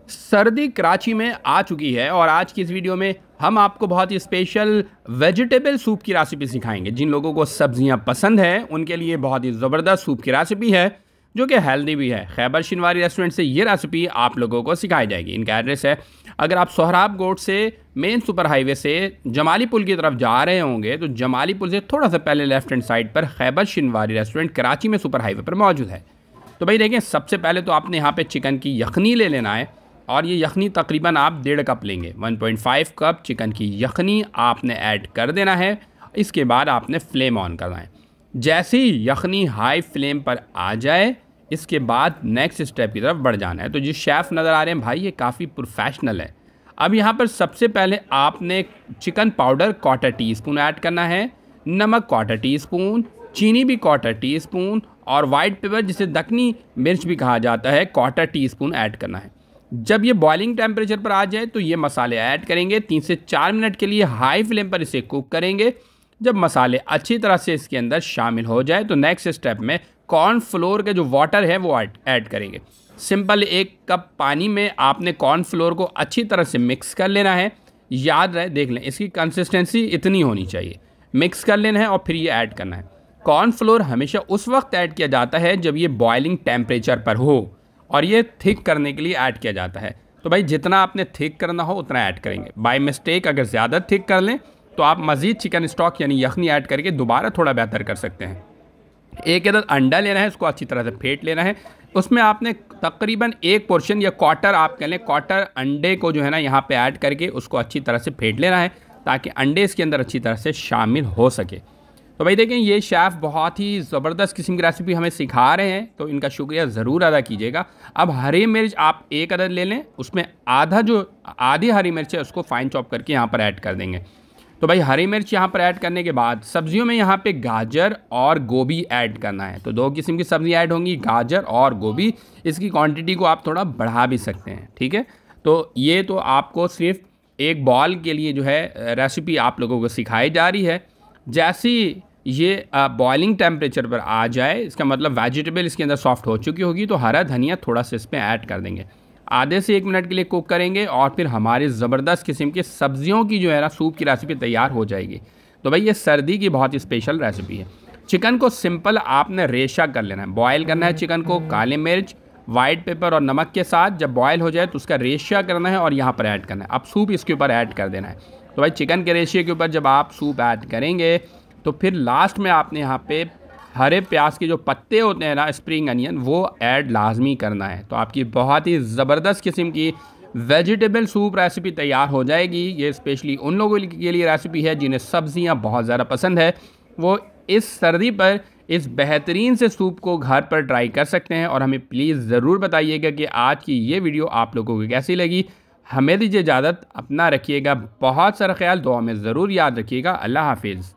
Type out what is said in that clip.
सर्दी कराची में आ चुकी है और आज की इस वीडियो में हम आपको बहुत ही स्पेशल वेजिटेबल सूप की रेसिपी सिखाएंगे। जिन लोगों को सब्जियां पसंद है उनके लिए बहुत ही ज़बरदस्त सूप की रेसिपी है जो कि हेल्दी भी है। खैबर शिनवारी रेस्टोरेंट से ये रेसिपी आप लोगों को सिखाई जाएगी। इनका एड्रेस है, अगर आप सोहराब गोट से मेन सुपर हाईवे से जमाली पुल की तरफ जा रहे होंगे तो जमाली पुल से थोड़ा सा पहले लेफ्ट हैंड साइड पर खैबर शिनवारी रेस्टोरेंट कराची में सुपर हाईवे पर मौजूद है। तो भाई देखें, सबसे पहले तो आपने यहाँ पे चिकन की यखनी ले लेना है और ये यखनी तकरीबन आप 1.5 कप लेंगे। 1.5 कप चिकन की यखनी आपने ऐड कर देना है। इसके बाद आपने फ्लेम ऑन करना है। जैसे ही यखनी हाई फ्लेम पर आ जाए इसके बाद नेक्स्ट स्टेप की तरफ बढ़ जाना है। तो जो शेफ़ नज़र आ रहे हैं भाई, ये काफ़ी प्रोफेशनल है। अब यहाँ पर सबसे पहले आपने चिकन पाउडर 1/4 टीस्पून ऐड करना है, नमक 1/4 टीस्पून, चीनी भी 1/4 टीस्पून और वाइट पेपर जिसे दक्कनी मिर्च भी कहा जाता है 1/4 टीस्पून ऐड करना है। जब ये बॉइलिंग टेम्परेचर पर आ जाए तो ये मसाले ऐड करेंगे। 3 से 4 मिनट के लिए हाई फ्लेम पर इसे कुक करेंगे। जब मसाले अच्छी तरह से इसके अंदर शामिल हो जाए तो नेक्स्ट स्टेप में कॉर्नफ्लोर का जो वाटर है वो ऐड करेंगे। सिंपल 1 कप पानी में आपने कॉर्नफ्लोर को अच्छी तरह से मिक्स कर लेना है। याद रहे, देख लें, इसकी कंसिस्टेंसी इतनी होनी चाहिए। मिक्स कर लेना है और फिर ये ऐड करना है। कॉर्नफ्लोर हमेशा उस वक्त ऐड किया जाता है जब ये बॉइलिंग टेम्परेचर पर हो और ये थिक करने के लिए ऐड किया जाता है। तो भाई जितना आपने थिक करना हो उतना ऐड करेंगे। बाय मिस्टेक अगर ज़्यादा थिक कर लें तो आप मज़ीद चिकन स्टॉक यानी यखनी ऐड करके दोबारा थोड़ा बेहतर कर सकते हैं। 1 अदद अंडा लेना है, उसको अच्छी तरह से फेंट लेना है। उसमें आपने तकरीबन 1 पोर्शन या क्वार्टर, आप कह लें क्वार्टर अंडे को जो है ना यहाँ पे ऐड करके उसको अच्छी तरह से फेंट लेना है ताकि अंडे इसके अंदर अच्छी तरह से शामिल हो सके। तो भाई देखें, ये शेफ़ बहुत ही ज़बरदस्त किस्म की रेसिपी हमें सिखा रहे हैं तो इनका शुक्रिया ज़रूर अदा कीजिएगा। अब हरी मिर्च आप 1 अदद ले लें, उसमें आधी हरी मिर्च है उसको फाइन चॉप करके यहाँ पर ऐड कर देंगे। तो भाई हरी मिर्च यहाँ पर ऐड करने के बाद सब्जियों में यहाँ पे गाजर और गोभी ऐड करना है। तो 2 किस्म की सब्ज़ी ऐड होंगी, गाजर और गोभी। इसकी क्वांटिटी को आप थोड़ा बढ़ा भी सकते हैं, ठीक है। तो ये तो आपको सिर्फ एक बॉल के लिए जो है रेसिपी आप लोगों को सिखाई जा रही है। जैसे ही ये बॉइलिंग टेम्परेचर पर आ जाए, इसका मतलब वेजिटेबल इसके अंदर सॉफ्ट हो चुकी होगी, तो हरा धनिया थोड़ा सा इसमें ऐड कर देंगे। आधे से 1 मिनट के लिए कुक करेंगे और फिर हमारी ज़बरदस्त किस्म की सब्जियों की जो है ना सूप की रेसिपी तैयार हो जाएगी। तो भाई ये सर्दी की बहुत ही स्पेशल रेसिपी है। चिकन को सिंपल आपने रेशा कर लेना है, बॉयल करना है चिकन को काली मिर्च, वाइट पेपर और नमक के साथ। जब बॉयल हो जाए तो उसका रेशा करना है और यहाँ पर ऐड करना है। अब सूप इसके ऊपर ऐड कर देना है। तो भाई चिकन के रेशे के ऊपर जब आप सूप ऐड करेंगे तो फिर लास्ट में आपने यहाँ पे हरे प्याज के जो पत्ते होते हैं ना, स्प्रिंग अनियन, वो ऐड लाजमी करना है। तो आपकी बहुत ही ज़बरदस्त किस्म की वेजिटेबल सूप रेसिपी तैयार हो जाएगी। ये स्पेशली उन लोगों के लिए रेसिपी है जिन्हें सब्ज़ियाँ बहुत ज़्यादा पसंद है। वो इस सर्दी पर इस बेहतरीन से सूप को घर पर ट्राई कर सकते हैं और हमें प्लीज़ ज़रूर बताइएगा कि आज की ये वीडियो आप लोगों को कैसी लगी। हमें दीजिए इजाज़त, अपना रखिएगा बहुत सारा ख्याल, दुआ में ज़रूर याद रखिएगा। अल्लाह हाफिज़।